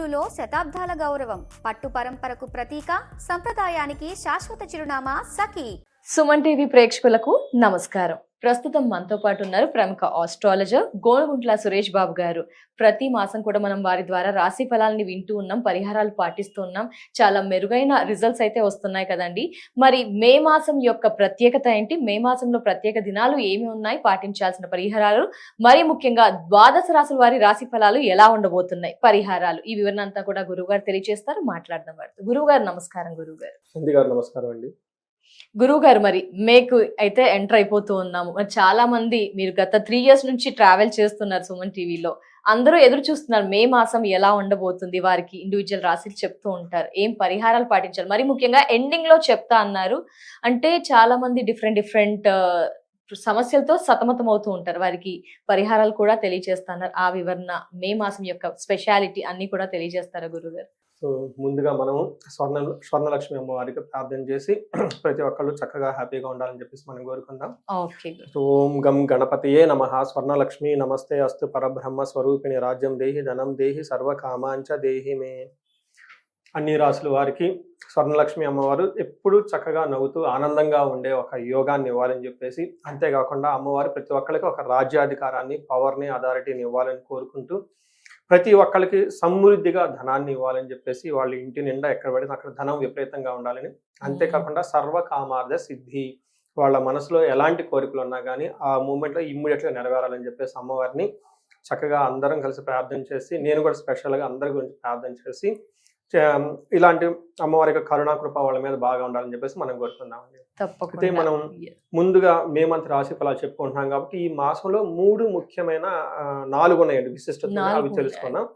తెలుగులో శతాబ్దాల గౌరవం, పట్టు పరంపరకు ప్రతీక, సంప్రదాయానికి శాశ్వత చిరునామా సఖీ. సుమన్ టీవీ ప్రేక్షకులకు నమస్కారం. ప్రస్తుతం మనతో పాటు ఉన్నారు ప్రముఖ ఆస్ట్రాలజర్ గోనుగుంట్ల సురేష్ బాబు గారు. ప్రతి మాసం కూడా మనం వారి ద్వారా రాశి ఫలాలని వింటూ ఉన్నాం, పరిహారాలు పాటిస్తూ ఉన్నాం. చాలా మెరుగైన రిజల్ట్స్ అయితే వస్తున్నాయి కదండి. మరి మే మాసం యొక్క ప్రత్యేకత ఏంటి, మే మాసంలో ప్రత్యేక దినాలు ఏమి ఉన్నాయి, పాటించాల్సిన పరిహారాలు, మరి ముఖ్యంగా ద్వాదశ రాశుల వారి రాశి ఫలాలు ఎలా ఉండబోతున్నాయి, పరిహారాలు, ఈ వివరణ అంతా కూడా గురువు గారు తెలియజేస్తారు. మాట్లాడదాం వారితో. గురువు గారు నమస్కారం. గురువు గారు నమస్కారం అండి. గురువు గారు, మరి మేకు అయితే ఎంటర్ అయిపోతూ ఉన్నాము. మరి చాలా మంది, మీరు గత 3 years నుంచి ట్రావెల్ చేస్తున్నారు సుమన్ టీవీలో, అందరూ ఎదురు చూస్తున్నారు మే మాసం ఎలా ఉండబోతుంది, వారికి ఇండివిజువల్ రాశిలు చెప్తూ ఉంటారు, ఏం పరిహారాలు పాటించాలి, మరి ముఖ్యంగా ఎండింగ్ లో చెప్తా అన్నారు. అంటే చాలా మంది డిఫరెంట్ సమస్యలతో సతమతం అవుతూ ఉంటారు, వారికి పరిహారాలు కూడా తెలియజేస్తున్నారు. ఆ వివరణ, మే మాసం యొక్క స్పెషాలిటీ అన్ని కూడా తెలియజేస్తారా గురుగారు? సో ముందుగా మనము స్వర్ణలక్ష్మి అమ్మవారికి ప్రార్థన చేసి ప్రతి ఒక్కళ్ళు చక్కగా హ్యాపీగా ఉండాలని చెప్పేసి మనం కోరుకుందాం. ఓం గం గణపతియే నమః. స్వర్ణలక్ష్మి నమస్తే అస్తు పరబ్రహ్మ స్వరూపిణి రాజ్యం దేహి ధనం దేహి సర్వకామాంచ దేహి మే. అన్ని రాసుల వారికి స్వర్ణలక్ష్మి అమ్మవారు ఎప్పుడు చక్కగా నవ్వుతూ ఆనందంగా ఉండే ఒక యోగాన్ని ఇవ్వాలని చెప్పేసి, అంతేకాకుండా అమ్మవారు ప్రతి ఒక్కరికి ఒక రాజ్యాధికారాన్ని, పవర్ని, అథారిటీని ఇవ్వాలని కోరుకుంటూ, ప్రతి ఒక్కరికి సమృద్ధిగా ధనాన్ని ఇవ్వాలని చెప్పేసి, వాళ్ళ ఇంటి నిండా ఎక్కడ పడితే అక్కడ ధనం విపరీతంగా ఉండాలని, అంతేకాకుండా సర్వకామార్థ సిద్ధి, వాళ్ళ మనసులో ఎలాంటి కోరికలు ఉన్నా కానీ ఆ మూమెంట్లో ఇమ్మీడియట్గా నెరవేరాలని చెప్పేసి అమ్మవారిని చక్కగా అందరం కలిసి ప్రార్థన చేసి, నేను కూడా స్పెషల్గా అందరి గురించి ప్రార్థన చేసి, ఇలాంటి అమ్మవారి యొక్క కరుణాకృప వాళ్ళ మీద బాగా ఉండాలని చెప్పేసి మనం కోరుకుందామండి. అయితే మనం ముందుగా మేమంత రాశి ఫలాలు చెప్పుకుంటున్నాం కాబట్టి, ఈ మాసంలో 3 ముఖ్యమైన 4 ఉన్నాయండి విశిష్టత, అవి తెలుసుకున్నాం.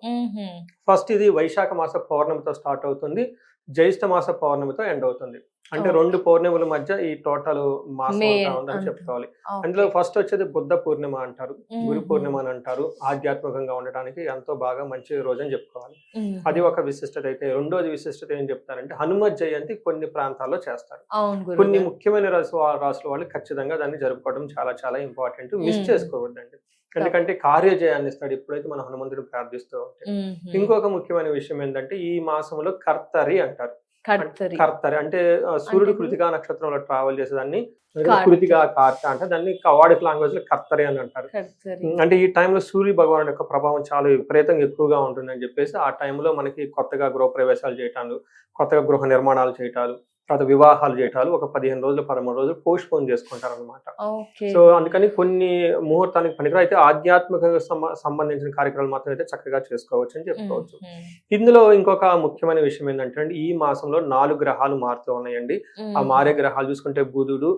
ఫస్ట్, ఇది వైశాఖ మాస పౌర్ణమితో స్టార్ట్ అవుతుంది, జ్యేష్ఠ మాస పౌర్ణమితో ఎండ్ అవుతుంది. అంటే 2 పౌర్ణిమల మధ్య ఈ టోటల్ మాసం ఉందని చెప్పుకోవాలి. అందులో ఫస్ట్ వచ్చేది బుద్ధ పూర్ణిమ అంటారు, గురు పూర్ణిమ అని అంటారు. ఆధ్యాత్మికంగా ఉండటానికి ఎంతో బాగా మంచి రోజు అని చెప్పుకోవాలి. అది ఒక విశిష్టత. అయితే రెండోది విశిష్టత ఏం చెప్తారంటే, హనుమత్ జయంతి కొన్ని ప్రాంతాల్లో చేస్తారు. కొన్ని ముఖ్యమైన రాసుల వాళ్ళు ఖచ్చితంగా దాన్ని జరుపుకోవడం చాలా చాలా ఇంపార్టెంట్, మిస్ చేసుకోవద్దండి. ఎందుకంటే కార్యజయాన్ని ఇస్తాడు ఎప్పుడైతే మనం హనుమంతుడిని ప్రార్థిస్తూ ఉంటే. ఇంకొక ముఖ్యమైన విషయం ఏంటంటే, ఈ మాసంలో కర్తరి అంటారు. కర్తరి అంటే సూర్యుడు కృతికా నక్షత్రంలో ట్రావెల్ చేసేదాన్ని కృతికా కార్త అంటే, దాన్ని కవాడిక్ లాంగ్వేజ్ లో కర్తరి అని అంటారు. అంటే ఈ టైంలో సూర్య భగవానుడి యొక్క ప్రభావం చాలా విపరీతంగా ఎక్కువగా ఉంటుందని చెప్పేసి, ఆ టైంలో మనకి కొత్తగా గృహప్రవేశాలు చేయటాలు, కొత్తగా గృహ నిర్మాణాలు చేయటాలు, తర్వాత వివాహాలు చేయటాలు ఒక 15 రోజులు 13 రోజులు పోస్ట్ పోన్ చేసుకుంటారు అనమాట. సో అందుకని కొన్ని ముహూర్తానికి పనికిరా, అయితే ఆధ్యాత్మిక సంబంధించిన కార్యక్రమాలు మాత్రం అయితే చక్కగా చేసుకోవచ్చు అని చెప్పుకోవచ్చు. ఇందులో ఇంకొక ముఖ్యమైన విషయం ఏంటంటే, ఈ మాసంలో 4 గ్రహాలు మారుతూ ఉన్నాయండి. ఆ మారే గ్రహాలు చూసుకుంటే బుధుడు,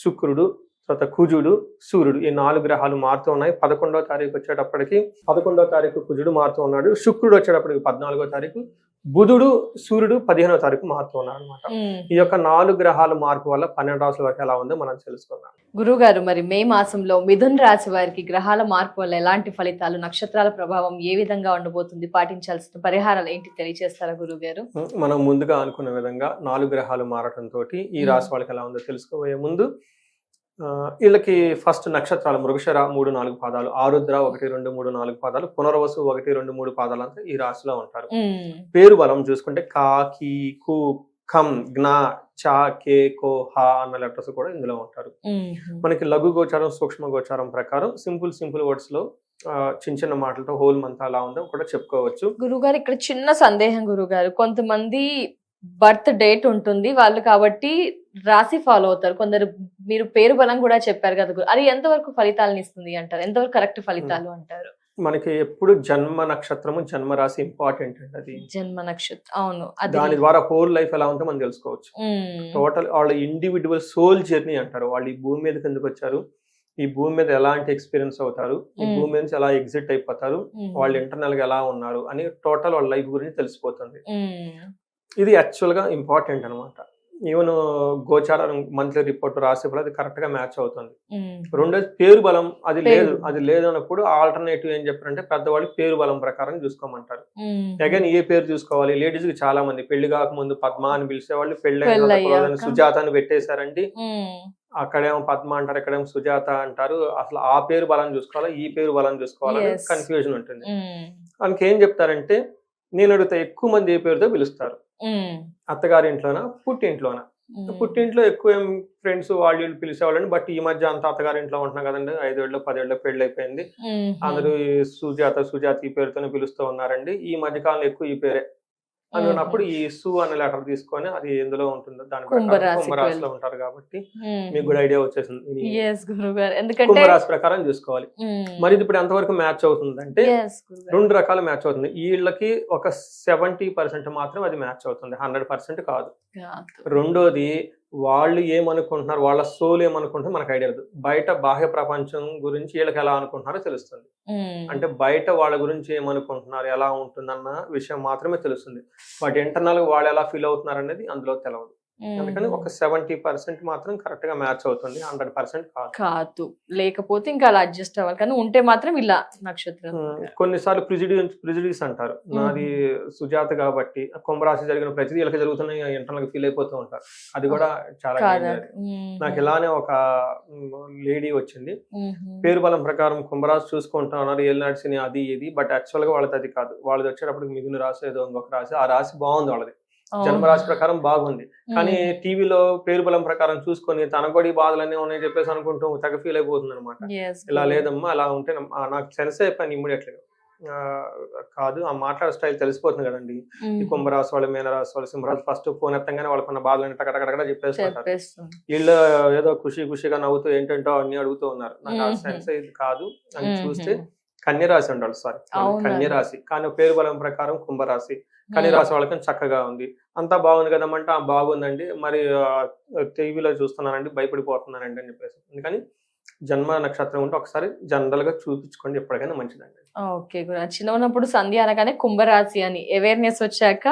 శుక్రుడు, తర్వాత కుజుడు, సూర్యుడు, ఈ 4 గ్రహాలు మారుతూ ఉన్నాయి. 11వ తారీఖు వచ్చేటప్పటికి 11వ తారీఖు కుజుడు మారుతూ ఉన్నాడు, శుక్రుడు వచ్చేటప్పటికి 14వ తారీఖు, బుధుడు, సూర్యుడు 15వ తారీఖు మారుతూ ఉన్నారు అనమాట. ఈ యొక్క 4 గ్రహాల మార్పు వల్ల 12 రాశుల వరకు ఎలా ఉందో మనం తెలుసుకుందాం. గురువు గారు, మరి మే మాసంలో మిథున్ రాశి వారికి గ్రహాల మార్పు వల్ల ఎలాంటి ఫలితాలు, నక్షత్రాల ప్రభావం ఏ విధంగా ఉండబోతుంది, పాటించాల్సిన పరిహారాలు ఏంటి తెలియజేస్తారా గురువు గారు? మనం ముందుగా అనుకున్న విధంగా 4 గ్రహాలు మారటంతో ఈ రాశి వాళ్ళకి ఎలా ఉందో తెలుసుకోబోయే ముందు, వీళ్ళకి ఫస్ట్ నక్షత్రాలు మృగశిర 3, 4 పాదాలు, ఆరుద్ర 1, 2, 3, 4 పాదాలు, పునర్వసు 1, 2, 3 పాదాలు అంతా ఈ రాశిలో ఉంటారు. పేరు బలం చూసుకుంటే కా, కీ, కు, ఖం, జ్ఞ, చ, కే, కో, హ అన్న లెటర్స్ కూడా ఇందులో ఉంటారు. మనకి లఘు గోచారం, సూక్ష్మ గోచారం ప్రకారం సింపుల్ వర్డ్స్ లో చిన్న మాటలతో హోల్ మంత్ అలా ఉందో కూడా చెప్పుకోవచ్చు. గురుగారు, ఇక్కడ చిన్న సందేహం గురుగారు, కొంతమంది బర్త్ డేట్ ఉంటుంది వాళ్ళు కాబట్టి రాశి ఫాలో అవుతారు, కొందరు మీరు పేరు బలం కూడా చెప్పారు కదా, అది ఎంతవరకు ఫలితాలను ఇస్తుంది అంటారు, ఎంతవరకు కరెక్ట్ ఫలితాలు అంటారు? మనకి ఎప్పుడు జన్మ నక్షత్రము, జన్మ రాశి ఇంపార్టెంట్ అండి. అది జన్మ నక్షత్రం, అవును, దాని ద్వారా హోల్ లైఫ్ ఎలా ఉందో మనం తెలుసుకోవచ్చు. టోటల్ వాళ్ళ ఇండివిడ్యువల్ సోల్ జర్నీ అంటారు. వాళ్ళు ఈ భూమి మీదకి ఎందుకు వచ్చారు, ఈ భూమి మీద ఎలాంటి ఎక్స్పీరియన్స్ అవుతారు, ఈ భూమి నుంచి ఎలా ఎగ్జిట్ అయిపోతారు, వాళ్ళు ఇంటర్నల్ గా ఎలా ఉన్నారు అని టోటల్ వాళ్ళ లైఫ్ గురించి తెలిసిపోతుంది. ఇది యాక్చువల్ గా ఇంపార్టెంట్ అనమాట. ఈవెన్ గోచారం మంత్లీ రిపోర్ట్ రాసి అది కరెక్ట్ గా మ్యాచ్ అవుతుంది. రెండోది పేరు బలం, అది లేదు అన్నప్పుడు ఆల్టర్నేటివ్ ఏం చెప్పారంటే, పెద్దవాళ్ళు పేరు బలం ప్రకారం చూసుకోమంటారు. అగైన్ ఏ పేరు చూసుకోవాలి, లేడీస్ కి చాలా మంది పెళ్లి కాకముందు పద్మ అని పిలిచేవాళ్ళు, పెళ్లి సుజాత అని పెట్టేశారండి. అక్కడేమో పద్మ అంటారు, ఇక్కడేమో సుజాత అంటారు. అసలు ఆ పేరు బలం చూసుకోవాలా, ఈ పేరు బలం చూసుకోవాలా, కన్ఫ్యూజన్ ఉంటుంది. అందుకే ఏం చెప్తారంటే, నేను అడిగితే ఎక్కువ మంది ఏ పేరుతో పిలుస్తారు? అత్తగారి ఇంట్లోనా, పుట్టింట్లోనా? పుట్టింట్లో ఎక్కువ ఏం ఫ్రెండ్స్ వాళ్ళు వీళ్ళు పిలిచేవాళ్ళని. బట్ ఈ మధ్య అంత అత్తగారి ఇంట్లో ఉంటున్నాం కదండి, 5 ఏళ్ళు 10 ఏళ్ళు పెళ్లి అయిపోయింది, అందరూ ఈ సుజాత ఈ పేరుతోనే పిలుస్తూ ఉన్నారండి. ఈ మధ్య కాలంలో ఎక్కువ ఈ పేరే అనుకున్నప్పుడు ఈ సు అనే లెటర్ తీసుకొని అది ఎందులో ఉంటుందో దాని కుంభరాశిలో ఉంటారు కాబట్టి మీకు కూడా ఐడియా వచ్చేసింది. కుంభరాశి ప్రకారం చూసుకోవాలి. మరి ఇది ఇప్పుడు ఎంతవరకు మ్యాచ్ అవుతుందంటే 2 రకాల మ్యాచ్ అవుతుంది. వీళ్ళకి ఒక 70% మాత్రం అది మ్యాచ్ అవుతుంది, 100% కాదు. రెండోది వాళ్ళు ఏమనుకుంటున్నారు, వాళ్ళ సోల్ ఏమనుకుంటున్నారు మనకు ఐడియా లేదు. బయట బాహ్య ప్రపంచం గురించి వీళ్ళకి ఎలా అనుకుంటున్నారో తెలుస్తుంది. అంటే బయట వాళ్ళ గురించి ఏమనుకుంటున్నారు, ఎలా ఉంటుందన్న విషయం మాత్రమే తెలుస్తుంది. బట్ ఇంటర్నల్ వాళ్ళు ఎలా ఫీల్ అవుతున్నారు అనేది అందులో తెలియదు. అందుకని ఒక 70% మాత్రం కరెక్ట్ గా మ్యాచ్ అవుతుంది, 100% కాదు. లేకపోతే ఇంకా అలా అడ్జస్ట్ అవ్వాలి, కానీ ఉంటే మాత్రం ఇలా నక్షత్రం. కొన్నిసార్లు ప్రిజుడిస్ అంటారు. నాది సుజాత కాబట్టి కుంభరాశి జరిగిన ప్రతిదీ వీళ్ళకి జరుగుతున్నాయి ఇంటర్నల్ గా ఫీల్ అయిపోతూ ఉంటారు. అది కూడా చాలా నాకు ఇలానే ఒక లేడీ వచ్చింది, పేరు బలం ప్రకారం కుంభరాశి చూసుకుంటా ఉన్నారు, ఏలినాటి శని అది ఇది. బట్ యాక్చువల్ గా వాళ్ళది అది కాదు, వాళ్ళది వచ్చేటప్పుడు మిథున రాశి ఏదో ఇంకొక రాశి. ఆ రాశి బాగుంది, వాళ్ళది జన్మరాశి ప్రకారం బాగుంది. కానీ టీవీలో పేరు బలం ప్రకారం చూసుకొని తన కూడా బాధలన్నీ ఉన్నాయి చెప్పేసి అనుకుంటూ తెగ ఫీల్ అయిపోతుంది అనమాట. ఇలా లేదమ్మా, అలా ఉంటే నాకు సెన్స్ అయిపోయింది ఇమ్మీడియట్ గా. కాదు, ఆ మాట్లాడే స్టైల్ తెలిసిపోతుంది కదండి. ఈ కుంభరాశి వాళ్ళు, మీనరాశి వాళ్ళు, సింహరాశి ఫస్ట్ ఫోన్ ఎత్తంగానే వాళ్ళకున్న బాధలని టకటకటకట చెప్పేసుకుంటారు. వీళ్ళు ఏదో ఖుషిగా నవ్వుతూ ఏంటంటో అన్ని అడుగుతూ ఉన్నారు. నాకు ఆ సెన్స్ ఇది కాదు అని చూస్తే కన్యరాశి ఉండాలి, సారీ కన్యరాశి. కానీ పేరు బలం ప్రకారం కుంభరాశి. కన్యరాశి వాళ్ళకి చక్కగా ఉంది, అంతా బాగుంది కదమ్మంటే బాగుందండి, మరి టీవీలో చూస్తున్నానండి భయపడిపోతున్నానండి అని చెప్పేసి. అందుకని జన్మ నక్షత్రం ఉంటే ఒకసారి జనరల్ గా చూపించుకోండి, ఎప్పటికైనా మంచిదండి. ఓకే, చిన్న ఉన్నప్పుడు సంధ్య అనగానే కుంభరాశి అని అవేర్నెస్ వచ్చాక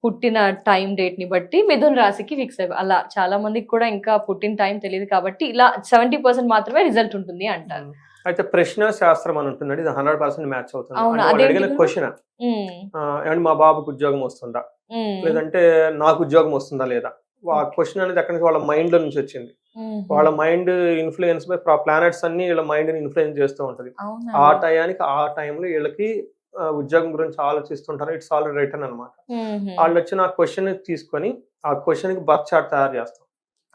పుట్టిన టైం డేట్ ని బట్టి మిథున రాశికి ఫిక్స్ అయిపోయి, అలా చాలా మందికి కూడా ఇంకా పుట్టిన టైం తెలియదు కాబట్టి ఇలా 70% మాత్రమే రిజల్ట్ ఉంటుంది అంటారు. అయితే ప్రశ్న శాస్త్రం అని ఉంటుందండి, ఇది 100% మ్యాచ్ అవుతుంది. అడిగిన క్వశ్చన్ ఏమంటే మా బాబుకి ఉద్యోగం వస్తుందా, లేదంటే నాకు ఉద్యోగం వస్తుందా లేదా, ఆ క్వశ్చన్ అనేది అక్కడి నుంచి వాళ్ళ మైండ్ లో నుంచి వచ్చింది. వాళ్ళ మైండ్ ఇన్ఫ్లుయెన్స్ బై ప్లానెట్స్ అన్ని వీళ్ళ మైండ్ ని ఇన్ఫ్లుయెన్స్ చేస్తూ ఉంటది. ఆ టయానికి ఆ టైంలో వీళ్ళకి ఉద్యోగం గురించి ఆలోచిస్తుంటారు. ఇట్స్ ఆల్రెడీ రిటర్న్ అనమాట. వాళ్ళు వచ్చిన ఆ క్వశ్చన్ తీసుకొని ఆ క్వశ్చన్ కి బర్త్ చార్ట్ తయారు చేస్తాం.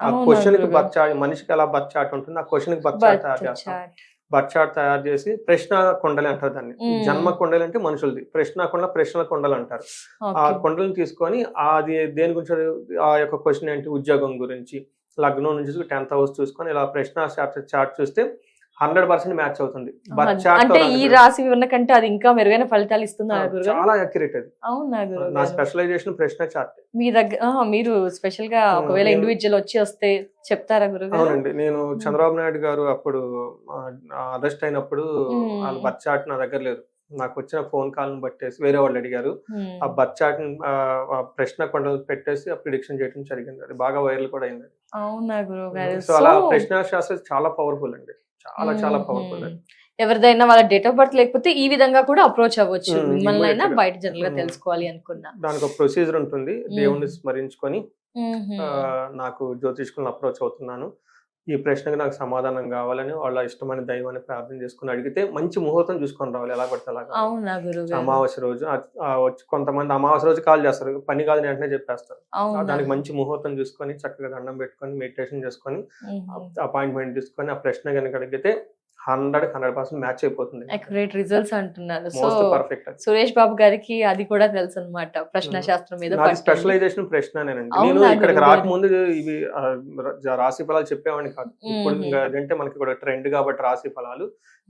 ఆ క్వశ్చన్ కి బర్త్ చార్ట్, మనిషికి ఎలా బర్త్ చార్ట్ ఉంటుంది, ఆ క్వశ్చన్ కి బర్త్ చార్ట్ తయారు చేస్తాం. బర్త్ చార్ట్ తయారు చేసి ప్రశ్న కొండలి అంటారు దాన్ని. జన్మ కొండలి అంటే మనుషులది, ప్రశ్న ప్రశ్నల కొండలు అంటారు. ఆ కొండలను తీసుకొని అది దేని గురించి, ఆ యొక్క క్వశ్చన్ ఏంటి, ఉద్యోగం గురించి, లగ్నం నుంచి 10th house చూసుకొని ఇలా ప్రశ్న చార్ట్ చూస్తే 100% మ్యాచ్ అవుతుంది. అంటే ఈ రాశి ఉన్న కంటే అది ఇంకా మెరుగైన ఫలితాలు ఇస్తుంది. చాలా అక్యురేట్ అది. అవునా, నా స్పెషలైజేషన్ ప్రశ్న చార్ట్. మీ దగ్గర మీరు స్పెషల్ గా ఒకవేళ ఇండివిజువల్ వస్తే చెప్తారా గురుగారు? అవునండి, నేను చంద్రబాబు నాయుడు గారు అప్పుడు అరెస్ట్ అయినప్పుడు వాళ్ళ బర్త్ చార్ట్ నా దగ్గర లేదు. నాకు వచ్చిన ఫోన్ కాల్ ని బట్టేసి వేరే వాళ్ళు అడిగారు, ఆ బర్త్ చార్ట్ ప్రశ్న కొండలు పెట్టేసి ఆ ప్రిడిక్షన్ చేయడం జరిగింది. అది బాగా వైరల్ కూడా అయింది. అవునా గురుగారు? సో అలా ప్రశ్న శాస్త్రం చాలా పవర్ఫుల్ అండి, చాలా పవర్ఫుల్ అండి. ఎవరిదైనా వాళ్ళ డేట్ ఆఫ్ బర్త్ లేకపోతే ఈ విధంగా కూడా అప్రోచ్ అవ్వచ్చు, మిమ్మల్ని అయినా బయట జనరల్ గా తెలుసుకోవాలి అనుకున్నా. దానికి ఒక ప్రొసీజర్ ఉంటుంది, దేవుణ్ణి స్మరించుకొని నాకు జ్యోతిష్కులను అప్రోచ్ అవుతున్నాను, ఈ ప్రశ్నకు నాకు సమాధానం కావాలని వాళ్ళ ఇష్టమైన దైవాన్ని ప్రార్థన చేసుకుని అడిగితే మంచి ముహూర్తం చూసుకొని రావాలి, ఎలా పడితే అలాగా. అమావాస్య రోజు వచ్చి కొంతమంది అమావాస్య రోజు కాల్ చేస్తారు, పని కాదు వెంటనే చెప్పేస్తారు. దానికి మంచి ముహూర్తం చూసుకొని చక్కగా దండం పెట్టుకొని మెడిటేషన్ చేసుకొని అపాయింట్మెంట్ తీసుకొని ఆ ప్రశ్న కనుక అడిగితే 100% మ్యాచ్ అయిపోతుంది. అక్యురేట్ రిజల్ట్స్ అంటున్నారు. సో సురేష్ బాబు గారికి అది కూడా తెలుసు అన్నమాట, ప్రశ్న శాస్త్రం మీద. స్పెషలైజేషన్ ప్రశ్ననేనండి. నేను ఇక్కడికి రాకముందు ఇవి రాశి ఫలాలు చెప్పేవాడిని కాదు. ఇప్పుడు అంటే మనకి కూడా ట్రెండ్ కాబట్టి రాశి ఫలాలు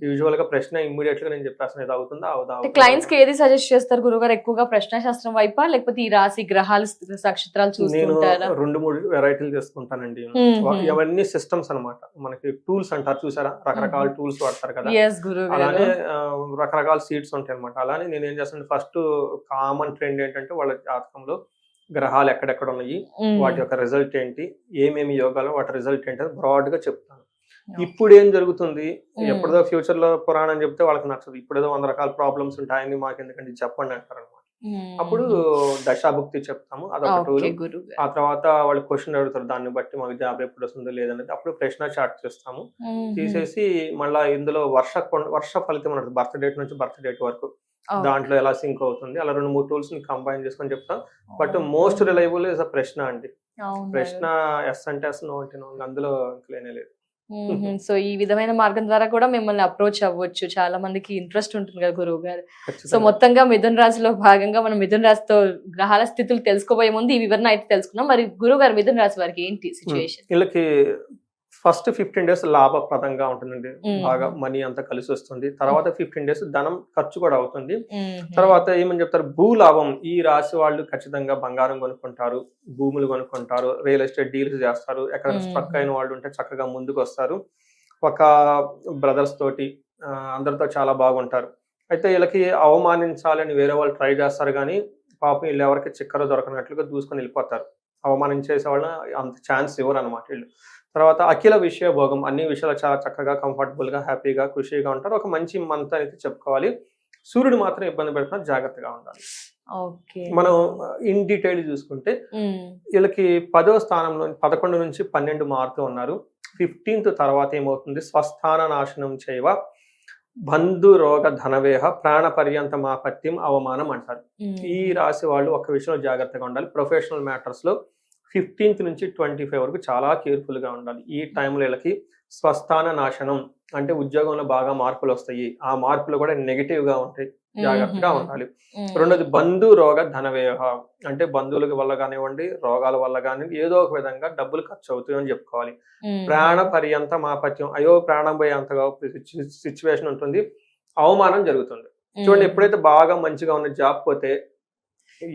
యూజువల్ గా ప్రశ్న ఇమ్మీడియట్ గా నేను చెప్పేస్తాను, ఇది అవుతుందా అవుదా. క్లయింట్స్ కి ఏది సజెస్ట్ చేస్తారు గురుగారు, ఎక్కువగా ప్రశ్న శాస్త్రం వైపా లేకపోతే ఈ రాశి గ్రహాలు నక్షత్రాలు చూస్తుంటారా? 2-3 వెరైటీలు చేసుకుంటానండి. ఇవన్నీ సిస్టమ్స్ అన్నమాట, మనకి టూల్స్ అంటారు చూసారా, రకరకాల టూల్స్ వాడతారు కదా, అలానే రకరకాల సీట్స్ ఉంటాయి అనమాట. అలానే నేను ఏం చేస్తాను, ఫస్ట్ కామన్ ట్రెండ్ ఏంటంటే వాళ్ళ జాతకంలో గ్రహాలు ఎక్కడెక్కడ ఉన్నాయి, వాటి యొక్క రిజల్ట్ ఏంటి, ఏమేమి యోగాలు, వాటి రిజల్ట్ ఏంటి బ్రాడ్ గా చెప్తాను. ఇప్పుడు ఏం జరుగుతుంది, ఎప్పుడో ఫ్యూచర్ లో పురాణం చెప్తే వాళ్ళకి నచ్చదు, ఇప్పుడేదో 100 రకాల ప్రాబ్లమ్స్ ఉంటాయని మాకు ఎందుకంటే చెప్పండి అంటారు అనమాట. అప్పుడు దశాభుక్తి చెప్తాము, అదొక టూల్. ఆ తర్వాత వాళ్ళు క్వశ్చన్ అడుగుతారు, దాన్ని బట్టి మాకు జాబ్ ఎప్పుడు వస్తుందో లేదనేది అప్పుడు ప్రశ్న చార్ట్ చేస్తాము. తీసేసి మళ్ళా ఇందులో వర్ష ఫలితం అన్నది బర్త్ డేట్ నుంచి బర్త్ డేట్ వరకు దాంట్లో ఎలా సింక్ అవుతుంది, అలా 2-3 టూల్స్ ని కంబైన్ చేసుకొని చెప్తాం. బట్ మోస్ట్ రిలయబుల్ ఇస్ ప్రశ్న అండి. ప్రశ్న ఎస్ అంటే ఎస్, నో అంటే నో, అందులో లేనే లేదు. సో ఈ విధమైన మార్గం ద్వారా కూడా మిమ్మల్ని అప్రోచ్ అవ్వచ్చు. చాలా మందికి ఇంట్రెస్ట్ ఉంటుంది కదా గురువు గారు. సో మొత్తంగా మిథున రాశిలో భాగంగా మనం మిథున రాశితో గ్రహాల స్థితులు తెలుసుకోబోయే ముందు ఈ వివరణ అయితే తెలుసుకున్నాం. మరి గురువు గారు మిథున రాశి వారికి ఏంటి సిచ్యువేషన్? వీళ్ళకి ఫస్ట్ 15 days లాభప్రదంగా ఉంటుందండి. బాగా మనీ అంతా కలిసి వస్తుంది. తర్వాత 15 days ధనం ఖర్చు కూడా అవుతుంది. తర్వాత ఏమని చెప్తారు, భూలాభం. ఈ రాశి వాళ్ళు ఖచ్చితంగా బంగారం కొనుక్కుంటారు, భూములు కొనుక్కుంటారు, రియల్ ఎస్టేట్ డీల్స్ చేస్తారు. ఎక్కడ స్ట్రక్ అయిన వాళ్ళు ఉంటే చక్కగా ముందుకు వస్తారు. ఒక బ్రదర్స్ తోటి అందరితో చాలా బాగుంటారు. అయితే వీళ్ళకి అవమానించాలని వేరే వాళ్ళు ట్రై చేస్తారు, కానీ పాపం వీళ్ళు ఎవరికి చిక్కర దొరకనట్లుగా దూసుకొని వెళ్ళిపోతారు. అవమానించేసే వాళ్ళని అంత ఛాన్స్ ఇవ్వరు అనమాట వీళ్ళు. తర్వాత అఖిల విషయ భోగం. అన్ని విషయాలు చాలా చక్కగా కంఫర్టబుల్ గా హ్యాపీగా ఖుషీగా ఉంటారు. ఒక మంచి మంత్ అయితే చెప్పుకోవాలి. సూర్యుడు మాత్రం ఇబ్బంది పెడుతున్నారు, జాగ్రత్తగా ఉండాలి. మనం ఇన్ డీటెయిల్ చూసుకుంటే వీళ్ళకి 10వ స్థానంలో 11 నుంచి 12 మారుతూ ఉన్నారు. 15th తర్వాత ఏమవుతుంది, స్వస్థాన నాశనం చేయవ బంధు రోగ ధనవేహ ప్రాణ పర్యంతమాపత్యం అవమానం అంటారు. ఈ రాశి వాళ్ళు ఒక విషయంలో జాగ్రత్తగా ఉండాలి. ప్రొఫెషనల్ మ్యాటర్స్ లో 15th నుంచి 25 వరకు చాలా కేర్ఫుల్ గా ఉండాలి. ఈ టైంలో వీళ్ళకి స్వస్థాన నాశనం అంటే ఉద్యోగంలో బాగా మార్పులు వస్తాయి. ఆ మార్పులు కూడా నెగిటివ్ గా ఉంటాయి, జాగ్రత్తగా ఉండాలి. రెండోది బంధు రోగ ధనవ్యయ అంటే బంధువుల వల్ల కానివ్వండి, రోగాల వల్ల కానివ్వండి, ఏదో ఒక విధంగా డబ్బులు ఖర్చు అవుతాయి అని చెప్పుకోవాలి. ప్రాణ పర్యంత మాపత్యం, అయ్యో ప్రాణం పోయేంతగా సిచ్యువేషన్ ఉంటుంది. అవమానం జరుగుతుంది. చూడండి, ఎప్పుడైతే బాగా మంచిగా ఉన్న జాబ్ పోతే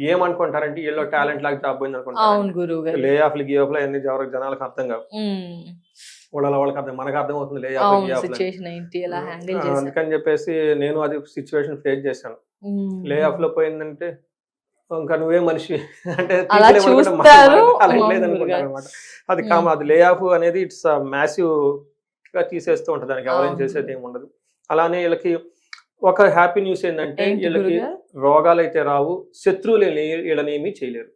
ఏమనుకుంటారంటే వీళ్ళు టాలెంట్ లాగా జాబ్ పోయింది అనుకుంటారు. లే ఆఫ్లు గివ్ ఆఫ్లు అన్ని జనాలకు అర్థం కావు. వాళ్ళకి అర్థం, మనకు అర్థం అవుతుంది లే ఆఫ్. అందుకని చెప్పేసి నేను అది సిచ్యువేషన్ ఫేస్ చేశాను. లే ఆఫ్ లో పోయిందంటే ఇంకా నువ్వే మనిషి అంటే లేదనుకుంటారు అనమాట. అది లే ఆఫ్ అనేది ఇట్స్ మ్యాసివ్ గా తీసేస్తూ ఉంటుంది, దానికి ఎవరైనా చేసేది ఏమి ఉండదు. అలానే వీళ్ళకి ఒక హ్యాపీ న్యూస్ ఏంటంటే వీళ్ళకి రోగాలు అయితే రావు, శత్రువులు వీళ్ళనేమి చేయలేరు.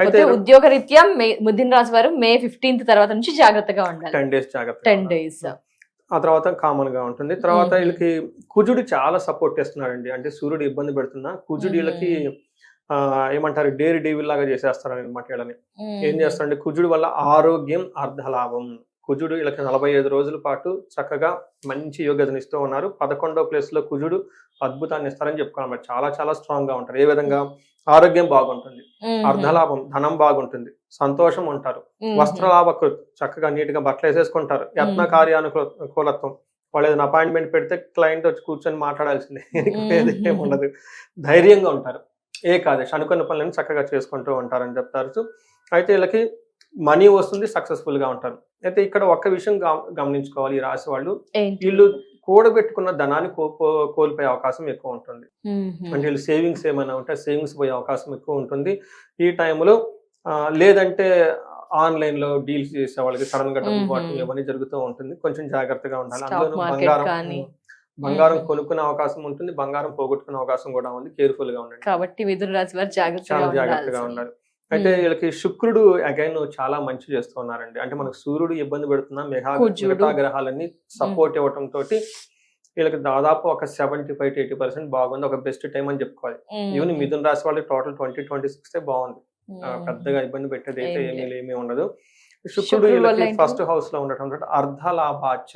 అయితే ఉద్యోగరీత్యా మిథున రాశి వారు May 15th తర్వాత నుంచి జాగ్రత్తగా ఉండాలి. 10 days జాగ్రత్త. 10 days. ఆ తర్వాత కామన్ గా ఉంటుంది. తర్వాత వీళ్ళకి కుజుడు చాలా సపోర్ట్ చేస్తున్నాడండి. అంటే సూర్యుడు ఇబ్బంది పెడుతున్నా కుజుడు వీళ్ళకి ఏమంటారు, డేర్ డీవిల్ లాగా చేసేస్తారు అనమాట. వీళ్ళని ఏం చేస్తారంటే కుజుడు వల్ల ఆరోగ్యం అర్ధలాభం. కుజుడు వీళ్ళకి 45 రోజుల పాటు చక్కగా మంచి యోగతనిస్తూ ఉన్నారు. 11వ ప్లేస్ లో కుజుడు అద్భుతాన్ని ఇస్తారని చెప్పుకోవాలి. చాలా చాలా స్ట్రాంగ్ గా ఉంటారు. ఏ విధంగా, ఆరోగ్యం బాగుంటుంది, అర్ధలాభం ధనం బాగుంటుంది, సంతోషం ఉంటారు, వస్త్రలాభ చక్కగా నీట్ గా బట్టలు వేసేసుకుంటారు, యత్న కార్యానుకూలత్వం. వాళ్ళు ఏదైనా అపాయింట్మెంట్ పెడితే క్లయింట్ వచ్చి కూర్చొని మాట్లాడాల్సిందే, ఏం ఉండదు, ధైర్యంగా ఉంటారు. ఏకాదశి అనుకున్న పనులను చక్కగా చేసుకుంటూ ఉంటారని చెప్తారు. అయితే వీళ్ళకి మనీ వస్తుంది, సక్సెస్ఫుల్ గా ఉంటారు. అయితే ఇక్కడ ఒక్క విషయం గమనించుకోవాలి, ఈ రాశి వాళ్ళు వీళ్ళు కూడబెట్టుకున్న ధనాన్ని కోల్పోయే అవకాశం ఎక్కువ ఉంటుంది. అంటే వీళ్ళు సేవింగ్స్ ఏమైనా ఉంటే సేవింగ్స్ పోయే అవకాశం ఎక్కువ ఉంటుంది ఈ టైంలో. లేదంటే ఆన్లైన్ లో డీల్స్ చేసే వాళ్ళకి సడన్ గా డబ్బులు పట్టడం ఇవన్నీ జరుగుతూ ఉంటుంది. కొంచెం జాగ్రత్తగా ఉండాలి. అందులో బంగారం కొనుక్కునే అవకాశం ఉంటుంది, బంగారం పోగొట్టుకునే అవకాశం కూడా ఉంది. కేర్ఫుల్ గా ఉండండి. కాబట్టి మిథున రాశి వారు చాలా జాగ్రత్తగా ఉండాలి. అయితే వీళ్ళకి శుక్రుడు అగైన్ చాలా మంచి చేస్తూ ఉన్నారండి. అంటే మనకు సూర్యుడు ఇబ్బంది పెడుతున్నా మిగతా గ్రహాలన్నీ సపోర్ట్ ఇవ్వటం తోటి వీళ్ళకి దాదాపు ఒక 75-80% బాగుంది. ఒక బెస్ట్ టైం అని చెప్పుకోవాలి. ఈవెన్ మిథున రాశి వాళ్ళకి టోటల్ 2026 బాగుంది. పెద్దగా ఇబ్బంది పెట్టేది అయితే ఏమీ ఉండదు. శుక్రుడు వీళ్ళకి ఫస్ట్ హౌస్ లో ఉండటం అర్ధలాభాచ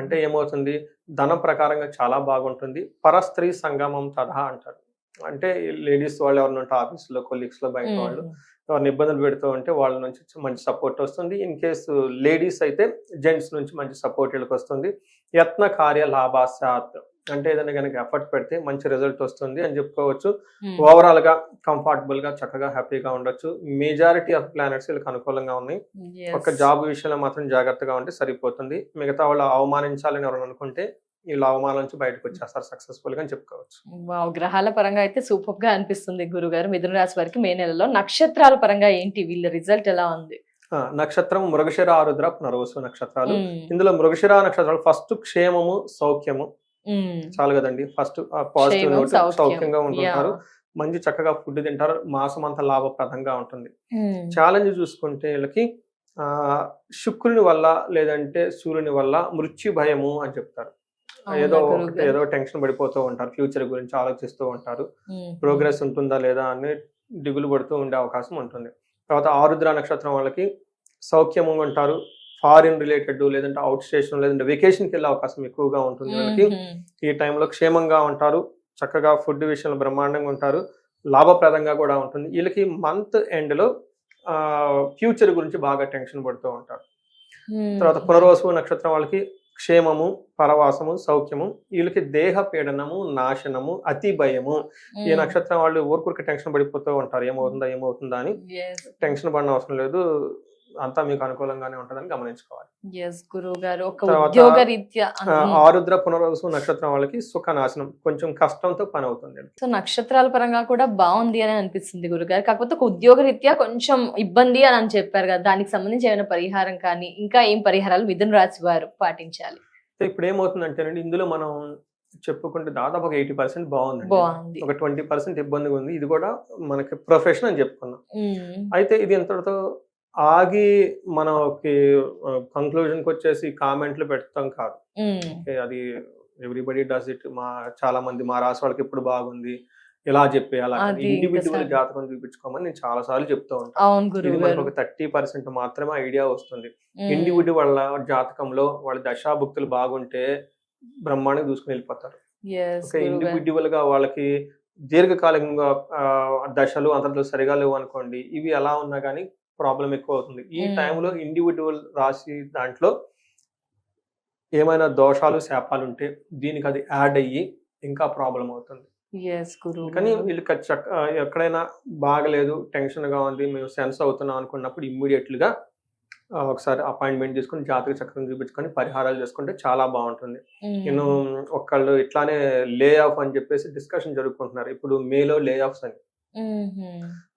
అంటే ఏమవుతుంది, ధనం ప్రకారంగా చాలా బాగుంటుంది. పరస్త్రీ సంగమం తథా అంటారు. అంటే లేడీస్ వాళ్ళు ఎవరిని ఉంటే ఆఫీసులో కొలీగ్స్ లో బయట వాళ్ళు ఎవరిని ఇబ్బందులు పెడుతూ ఉంటే వాళ్ళ నుంచి మంచి సపోర్ట్ వస్తుంది. ఇన్ కేసు లేడీస్ అయితే జెంట్స్ నుంచి మంచి సపోర్ట్ వీళ్ళకి వస్తుంది. యత్న కార్య లాభాశాత్ అంటే ఏదైనా కనుక ఎఫర్ట్ పెడితే మంచి రిజల్ట్ వస్తుంది అని చెప్పుకోవచ్చు. ఓవరాల్ గా కంఫర్టబుల్ గా చక్కగా హ్యాపీగా ఉండొచ్చు. మెజారిటీ ఆఫ్ ప్లానెట్స్ వీళ్ళకి అనుకూలంగా ఉన్నాయి. ఒక జాబ్ విషయంలో మాత్రం జాగ్రత్తగా ఉంటే సరిపోతుంది. మిగతా వాళ్ళు అవమానించాలని ఎవరైనా అనుకుంటే వీళ్ళు అవమానం నుంచి బయటకు వచ్చేస్తారు సక్సెస్ఫుల్ గా అని చెప్పుకోవచ్చు. గ్రహాల పరంగా అయితే సూపర్ గా అనిపిస్తుంది గురుగారు. మిథున రాశి వారికి మే నెలలో నక్షత్రాల పరంగా ఏంటి వీళ్ళ రిజల్ట్ ఎలా ఉంది? నక్షత్రం మృగశిర, ఆరుద్ర, పునర్వసు నక్షత్రాలు. ఇందులో మృగశిర నక్షత్రాలు ఫస్ట్ క్షేమము, సౌఖ్యము చాలు కదండి. ఫస్ట్ పాజిటివ్ నోట్, సౌఖ్యంగా ఉంటుంటారు, మంచి చక్కగా ఫుడ్ తింటారు, మాసం అంతా లాభప్రదంగా ఉంటుంది. ఛాలెంజ్ చూసుకుంటే వీళ్ళకి శుక్రుని వల్ల లేదంటే సూర్యుని వల్ల మృత్యు భయము అని చెప్తారు. ఏదో ఒకటి ఏదో టెన్షన్ పడిపోతూ ఉంటారు, ఫ్యూచర్ గురించి ఆలోచిస్తూ ఉంటారు, ప్రోగ్రెస్ ఉంటుందా లేదా అని దిగులు పడుతూ ఉండే అవకాశం ఉంటుంది. తర్వాత ఆరుద్ర నక్షత్రం వాళ్ళకి సౌఖ్యంగా ఉంటారు, ఫారిన్ రిలేటెడ్ లేదంటే అవుట్ స్టేషన్ లేదంటే వెకేషన్కి వెళ్ళే అవకాశం ఎక్కువగా ఉంటుంది వాళ్ళకి. ఈ టైంలో క్షేమంగా ఉంటారు, చక్కగా ఫుడ్ విషయంలో బ్రహ్మాండంగా ఉంటారు, లాభప్రదంగా కూడా ఉంటుంది. వీళ్ళకి మంత్ ఎండ్లో ఫ్యూచర్ గురించి బాగా టెన్షన్ పడుతూ ఉంటారు. తర్వాత పునర్వసు నక్షత్రం వాళ్ళకి క్షేమము, పరవాసము, సౌఖ్యము. వీళ్ళకి దేహ పీడనము, నాశనము, అతి భయము. ఈ నక్షత్రం వాళ్ళు ఊరుకూరికి టెన్షన్ పడిపోతూ ఉంటారు, ఏమవుతుందా అని. టెన్షన్ పడిన అవసరం లేదు, అంతా మీకు అనుకూలంగానే ఉంటుందని గమనించుకోవాలి. ఆరుద్ర పునర్వసు నక్షత్రం వాళ్ళకి సుఖ నాశనం, కొంచెం కష్టంతో పని అవుతుంది. సో నక్షత్రాల పరంగా కూడా బాగుంది అని అనిపిస్తుంది గురుగారు. కాకపోతే ఒక ఉద్యోగ రీత్యా కొంచెం ఇబ్బంది అని చెప్పారు కదా, దానికి సంబంధించి ఏమైనా పరిహారం కానీ ఇంకా ఏం పరిహారాలు మిథున రాశి వారు పాటించాలి? ఇప్పుడు ఏమవుతుందంటేనండి, ఇందులో మనం చెప్పుకుంటే దాదాపు ఒక 80% బాగుంది, ఒక 20% ఇబ్బందిగా ఉంది. ఇది కూడా మనకి ప్రొఫెషన్ అని చెప్పుకున్నాం. అయితే ఇది ఇంతటితో ఆగి మనకి కంక్లూజన్కి వచ్చేసి కామెంట్లు పెడతాం కాదు. అది ఎవ్రీబడి డస్ ఇట్. చాలా మంది మా రాసి వాళ్ళకి ఎప్పుడు బాగుంది ఇలా చెప్పి అలా ఇండివిజువల్ జాతకం చూపించుకోమని నేను చాలా సార్లు చెప్తూ ఉంటాను. ఒక 30% మాత్రమే ఐడియా వస్తుంది. ఇండివిజువల్ జాతకంలో వాళ్ళ దశాభుక్తులు బాగుంటే బ్రహ్మాండంగా చూసుకుని వెళ్ళిపోతారు. ఇండివిజువల్ గా వాళ్ళకి దీర్ఘకాలికంగా దశలు అంతర్దశలు సరిగా లేవు అనుకోండి, ఇవి ఎలా ఉన్నా కానీ ప్రాబ్లం ఎక్కువ అవుతుంది. ఈ టైంలో ఇండివిజువల్ రాశి దాంట్లో ఏమైనా దోషాలు శాపాలు ఉంటే దీనికి అది యాడ్ అయ్యి ఇంకా ప్రాబ్లం అవుతుంది. కానీ వీళ్ళకి ఎక్కడైనా బాగలేదు, టెన్షన్ గా ఉంది, మేము సెన్స్ అవుతున్నాం అనుకున్నప్పుడు ఇమ్మీడియట్ గా ఒకసారి అపాయింట్మెంట్ తీసుకుని జాతక చక్రం చూపించుకొని పరిహారాలు చేసుకుంటే చాలా బాగుంటుంది. నేను ఒకళ్ళు ఇట్లానే లే ఆఫ్ అని చెప్పేసి డిస్కషన్ జరుపుకుంటున్నారు. ఇప్పుడు మేలో లే ఆఫ్స్ అని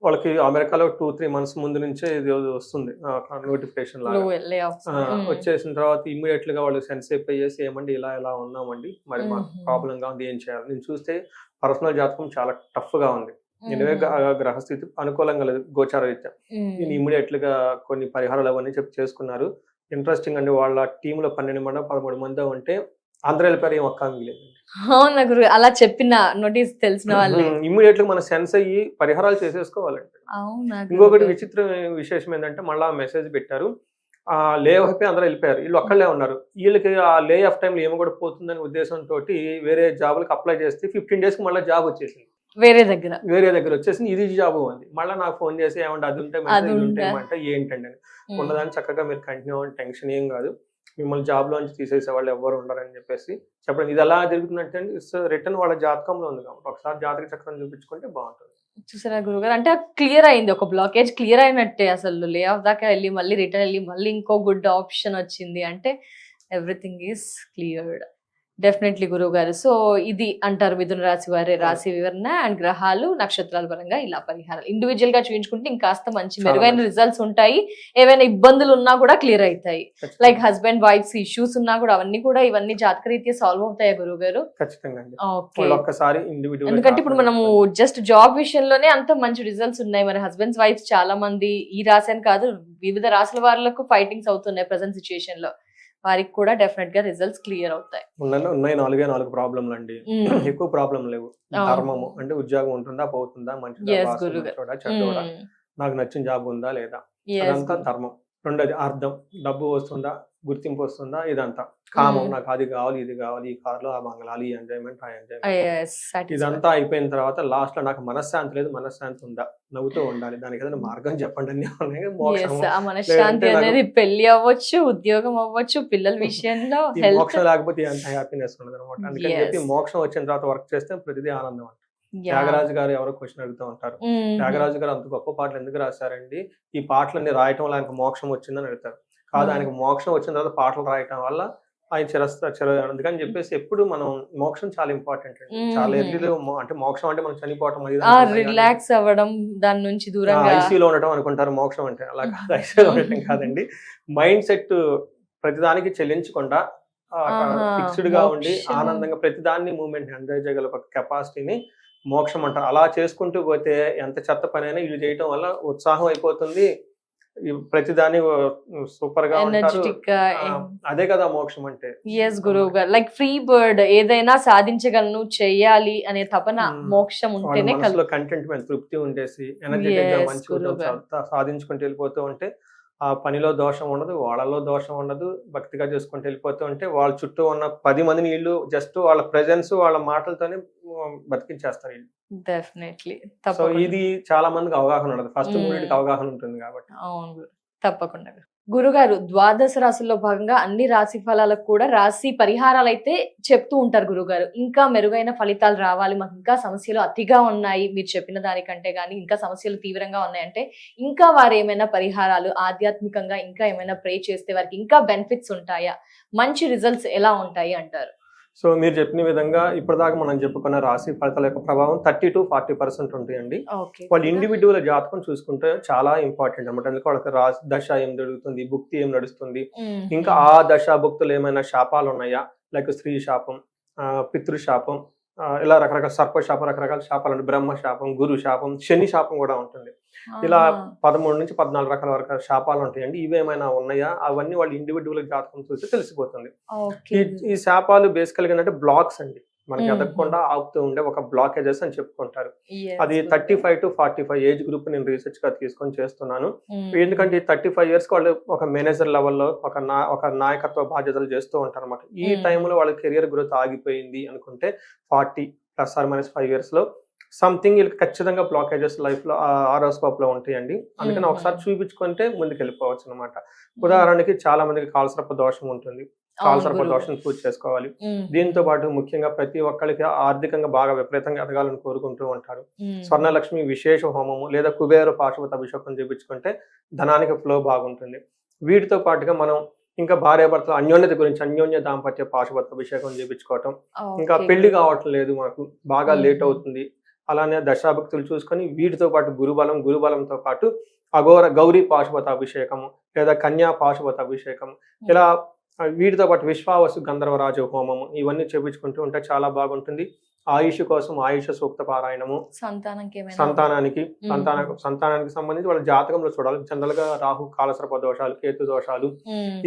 వాళ్ళకి అమెరికాలో 2-3 months ముందు నుంచే ఇది వస్తుంది నోటిఫికేషన్ లాగా. వచ్చేసిన తర్వాత ఇమ్మీడియట్ గా వాళ్ళు సెన్సేప్ అయ్యేసి ఏమండి ఇలా ఉన్నామండి, మరి మాకు ప్రాబ్లం గా ఉంది, ఏం చేయాలి? నేను చూస్తే పర్సనల్ జాతకం చాలా టఫ్ గా ఉంది, ఎనివే గ్రహస్థితి అనుకూలంగా లేదు గోచార రీత్యా. నేను ఇమ్మీడియట్ గా కొన్ని పరిహారాలు అవన్నీ చేసుకున్నారు. ఇంట్రెస్టింగ్ అండి, వాళ్ళ టీంలో 12 మంది 13 మంది ఉంటే అందరూ వెళ్ళిపోయారు, ఏం ఒక్క లేదు. అవునా గురు, అలా చెప్పిన నోటీస్ తెలిసిన వాళ్ళు ఇమ్మీడియట్ గా మన సెన్స్ అయ్యి పరిహారాలు చేసేసుకోవాలండి. ఇంకొకటి విచిత్ర విశేషం ఏంటంటే మళ్ళీ మెసేజ్ పెట్టారు, లే ఆఫ్ అయిపోయి అందరూ వెళ్ళిపోయారు, వీళ్ళు ఒక్కళ్ళే ఉన్నారు. వీళ్ళకి ఆ లే ఆఫ్ టైంలో ఏమో కూడా పోతుందనే ఉద్దేశంతో వేరే జాబులకు అప్లై చేస్తే 15 days కి మళ్ళీ జాబ్ వచ్చేసింది, వేరే దగ్గర వచ్చేసింది. ఇది జాబ్ ఉంది. మళ్ళీ నాకు ఫోన్ చేసి ఏమంటే అది ఉంటే అంటే ఏంటండి అని. ఉన్నదాన్ని చక్కగా మీరు కంటిన్యూ అవ్వండి, టెన్షన్ ఏం కాదు, మిమ్మల్ని జాబ్ లోంచి తీసేసే వాళ్ళు ఎవరు ఉండరని చెప్పేసి చెప్పడం. ఇది ఎలా జరుగుతుందంటే ఇట్స్ రిటర్న్ వాళ్ళ జాతకంలో ఉంది కాబట్టి ఒకసారి జాతక చక్రం చూపించుకుంటే బాగుంటుంది. చూసారా గురుగారు, అంటే క్లియర్ అయింది, ఒక బ్లాకేజ్ క్లియర్ అయినట్టే. అసలు లే ఆఫ్ దాకా వెళ్ళి మళ్ళీ రిటర్న్ వెళ్ళి మళ్ళీ ఇంకో గుడ్ ఆప్షన్ వచ్చింది అంటే ఎవ్రీథింగ్ ఈస్ క్లియర్డ్. డెఫినెట్లీ గురువు గారు. సో ఇది అంటారు మిథున రాశి వారి రాశి వివరణ అండ్ గ్రహాలు నక్షత్రాల పరంగా ఇలా పరిహారాలు ఇండివిజువల్ గా చూపించుకుంటే ఇంకాస్త మంచి మెరుగైన రిజల్ట్స్ ఉంటాయి. ఏవైనా ఇబ్బందులు ఉన్నా కూడా క్లియర్ అవుతాయి. లైక్ హస్బెండ్ వైఫ్స్ ఇష్యూస్ ఉన్నా కూడా అవన్నీ కూడా ఇవన్నీ జాతక రీత్యా సాల్వ్ అవుతాయా గురువు గారు? ఎందుకంటే ఇప్పుడు మనము జస్ట్ జాబ్ విషయంలోనే అంత మంచి రిజల్ట్స్ ఉన్నాయి. మరి హస్బెండ్స్ వైఫ్స్ చాలా మంది ఈ రాశి అని కాదు వివిధ రాశుల వాళ్లకు ఫైటింగ్స్ అవుతున్నాయి ప్రెసెంట్ సిచ్యుయేషన్ లో, వారికి కూడా డెఫినెట్ గా రిజల్ట్స్ క్లియర్ అవుతాయి. ఉన్నాయి 4 ప్రాబ్లంలు అండి, ఎక్కువ ప్రాబ్లం లేవు. ధర్మము అంటే ఉద్యోగం ఉంటుందా పోతుందా, మంచిగా నాకు నచ్చిన జాబ్ ఉందా లేదా, అదంతా ధర్మం. రెండోది అర్థం, డబ్బు వస్తుందా, గుర్తింపు వస్తుందా, ఇదంతా కామం, నాకు అది కావాలి ఇది కావాలి, ఈ కార్లో ఆ బంగ్లాలు, ఈ ఎంజాయ్మెంట్ ఆ ఎంజాయ్మెంట్. ఇదంతా అయిపోయిన తర్వాత లాస్ట్ లో నాకు మనశ్శాంతి లేదు, మనశ్శాంతి ఉందా, నవ్వుతూ ఉండాలి, దానికి ఏదైనా మార్గం చెప్పండి అని. మనశ్శాంతి అనేది పెళ్లి అవ్వచ్చు, ఉద్యోగం అవ్వచ్చు, పిల్లల విషయంలో మోక్షం లేకపోతే అంత హ్యాపీనెస్ ఉండదు అనమాట. అందుకని చెప్పి మోక్షం వచ్చిన తర్వాత వర్క్ చేస్తే ప్రతిదీ ఆనందం అంట. త్యాగరాజు గారు ఎవరో క్వశ్చన్ అడుగుతూ ఉంటారు, త్యాగరాజు గారు అంత గొప్ప పాటలు ఎందుకు రాశారండి, ఈ పాటలన్నీ రాయటం వల్ల ఆయనకు మోక్షం వచ్చిందని అడుగుతారు. కాదు, ఆయనకు మోక్షం వచ్చిన తర్వాత పాటలు రాయటం వల్ల ఆయన అందుకని చెప్పేసి ఎప్పుడు మనం మోక్షం చాలా ఇంపార్టెంట్ అండి. చాలా ఎర్లీలో అంటే మోక్షం అంటే మనం చనిపోవటం, రిలాక్స్ అవ్వడం, దాని నుంచి దూరంగా ఐసీలో ఉండటం అనుకుంటారు మోక్షం అంటే. అలా కాదు, ఐసీలో ఉండటం కాదండి. మైండ్ సెట్ ప్రతిదానికి చెల్లించకుండా ఫిక్స్డ్ గా ఉండి ఆనందంగా ప్రతిదాన్ని మూమెంట్ ఎంజాయ్ చేయగల ఒక కెపాసిటీని మోక్షం అంటారు. అలా చేసుకుంటూ పోతే ఎంత చెత్త పని అయినా ఇల్లు చేయటం వల్ల ఉత్సాహం అయిపోతుంది, ప్రతిదాని సూపర్ గా ఉంటారు. ఎనర్జెటిక్ గా అదే కదా మోక్షం అంటే. ఎస్ గురువు గారు, లైక్ ఫ్రీ బర్డ్, ఏదైనా సాధించగలను, చెయ్యాలి అనే తపన, మోక్షం ఉంటేనే మనసులో కంటెంట్మెంట్, తృప్తి ఉండేసి ఎనర్జెటిక్ గా మంచి సాధించుకుంటూ వెళ్ళిపోతూ ఉంటే ఆ పనిలో దోషం ఉండదు, వాళ్ళలో దోషం ఉండదు, భక్తిగా చేసుకుంటూ వెళ్ళిపోతూ ఉంటే వాళ్ళ చుట్టూ ఉన్న 10 మందిని వీళ్ళు జస్ట్ వాళ్ళ ప్రెజెన్స్, వాళ్ళ మాటలతోనే బతికించేస్తారు వీళ్ళు. డెఫినెట్లీ. సో ఇది చాలా మందికి అవగాహన ఉండదు, ఫస్ట్ మూడింటికి అవగాహన ఉంటుంది కాబట్టి. అవును, తప్పకుండా. గురుగారు, ద్వాదశ రాశుల్లో భాగంగా అన్ని రాశి ఫలాలకు కూడా రాశి పరిహారాలు అయితే చెప్తూ ఉంటారు గురుగారు. ఇంకా మెరుగైన ఫలితాలు రావాలి, మాకు ఇంకా సమస్యలు అతిగా ఉన్నాయి, మీరు చెప్పిన దానికంటే గానీ ఇంకా సమస్యలు తీవ్రంగా ఉన్నాయంటే ఇంకా వారు ఏమైనా పరిహారాలు ఆధ్యాత్మికంగా ఇంకా ఏమైనా ప్రే చేస్తే వారికి ఇంకా బెనిఫిట్స్ ఉంటాయా, మంచి రిజల్ట్స్ ఎలా ఉంటాయి అంటారు? సో మీరు చెప్పిన విధంగా ఇప్పటిదాకా మనం చెప్పుకున్న రాశి ఫలితాల యొక్క ప్రభావం 30 to 40% ఉంటాయండి. వాళ్ళ ఇండివిడ్యువల్ జాతకం చూసుకుంటే చాలా ఇంపార్టెంట్ అనమాట. ఎందుకంటే వాళ్ళకి రాశి దశ ఏం జరుగుతుంది, భుక్తి ఏం నడుస్తుంది, ఇంకా ఆ దశ భుక్తులు ఏమైనా శాపాలు ఉన్నాయా, లైక్ స్త్రీ శాపం, పితృ శాపం, ఇలా రకరకాల సర్పశాపం, రకరకాల శాపాలు, బ్రహ్మ శాపం, గురు శాపం, శని శాపం కూడా ఉంటుంది. ఇలా 13 నుంచి 14 రకాల వరకు శాపాలు ఉంటాయండి. ఇవేమైనా ఉన్నాయా, అవన్నీ వాళ్ళు ఇండివిడ్యువల్ జాతకం చూసి తెలిసిపోతుంది. ఈ శాపాలు బేసికల్గా ఏంటంటే బ్లాక్స్ అండి, మనకి ఎదగకుండా ఆపుతూ ఉండే ఒక బ్లాకేజెస్ అని చెప్పుకుంటారు. అది 35 to 45 ఏజ్ గ్రూప్ నేను రీసెర్చ్ గా తీసుకొని చేస్తున్నాను. ఎందుకంటే 35 years వాళ్ళు ఒక మేనేజర్ లెవెల్లో ఒక నాయకత్వ బాధ్యతలు చేస్తూ ఉంటారు అనమాట. ఈ టైంలో వాళ్ళ కెరియర్ గ్రోత్ ఆగిపోయింది అనుకుంటే 40 ± 5 years లో సంథింగ్ వీళ్ళకి ఖచ్చితంగా బ్లాకేజెస్ లైఫ్ లో హారోస్కోప్ లో ఉంటాయండి. అందుకని ఒకసారి చూపించుకుంటే ముందుకు వెళ్ళిపోవచ్చు అనమాట. ఉదాహరణకి చాలా మందికి కాలసర్ప దోషం ఉంటుంది, కాలసర్ప దోషం పూజ చేసుకోవాలి. దీంతో పాటు ముఖ్యంగా ప్రతి ఒక్కరికి ఆర్థికంగా బాగా విపరీతంగా ఎదగాలని కోరుకుంటూ ఉంటారు. స్వర్ణలక్ష్మి విశేష హోమము లేదా కుబేర పాశుపత అభిషేకం చేయించుకుంటే ధనానికి ఫ్లో బాగుంటుంది. వీటితో పాటుగా మనం ఇంకా భార్యాభర్తల అన్యోన్యత గురించి అన్యోన్య దాంపత్య పాశుపత అభిషేకం చేయించుకోవటం. ఇంకా పెళ్లి కావటం లేదు, మాకు బాగా లేట్ అవుతుంది, అలానే దశాభక్తులు చూసుకొని వీటితో పాటు గురుబలంతో పాటు అఘోర గౌరీ పాశుపత అభిషేకము లేదా కన్యా పాశుపత అభిషేకం, ఇలా వీటితో పాటు విశ్వావసు గంధర్వరాజు హోమము, ఇవన్నీ చేపించుకుంటూ ఉంటే చాలా బాగుంటుంది. ఆయుష్ కోసం ఆయుష సూక్త పారాయణము, సంతానానికి సంబంధించి వాళ్ళ జాతకంలో చూడాలి. జనరల్ గా రాహు కాలసర్ప దోషాలు, కేతు దోషాలు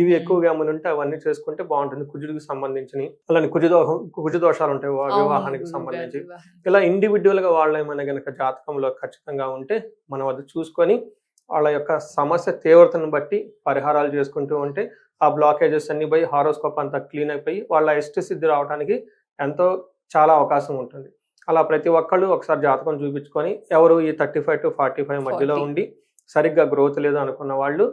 ఇవి ఎక్కువగా ఏమైనా ఉంటే అవన్నీ చేసుకుంటే బాగుంటుంది. కుజుడికి సంబంధించి అలానే కుజ దోషాలు ఉంటాయి వివాహానికి సంబంధించి. ఇలా ఇండివిడ్యువల్ గా వాళ్ళ ఏమైనా గనక జాతకంలో ఖచ్చితంగా ఉంటే మనం అది చూసుకొని వాళ్ళ యొక్క సమస్య తీవ్రతను బట్టి పరిహారాలు చేసుకుంటూ ఉంటే ఆ బ్లాకేజెస్ అన్ని పోయి హారోస్కోప్ అంతా క్లీన్ అయిపోయి వాళ్ళ ఇష్ట సిద్ధి రావడానికి ఎంతో చాలా అవకాశం ఉంటుంది. అలా ప్రతి ఒక్కళ్ళు ఒకసారి జాతకం చూపించుకొని ఎవరు ఈ 35 to 45 మధ్యలో ఉండి సరిగ్గా గ్రోత్ లేదు అనుకున్న వాళ్ళు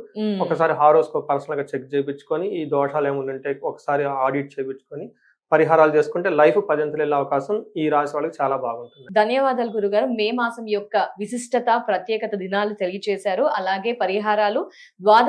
ఒకసారి హారోస్కోప్ పర్సనల్ గా చెక్ చేయించుకొని ఈ దోషాలు ఏముంటే ఒకసారి ఆడిట్ చేయించుకొని పరిహారాలు చేసుకుంటే లైఫ్ 10 అంతలు వెళ్ళే అవకాశం ఈ రాశి వాళ్ళకి చాలా బాగుంటుంది. ధన్యవాదాలు గురుగారు. మే మాసం యొక్క విశిష్టత, ప్రత్యేకత దినాలు తెలియజేశారు. అలాగే పరిహారాలు, ద్వాదశ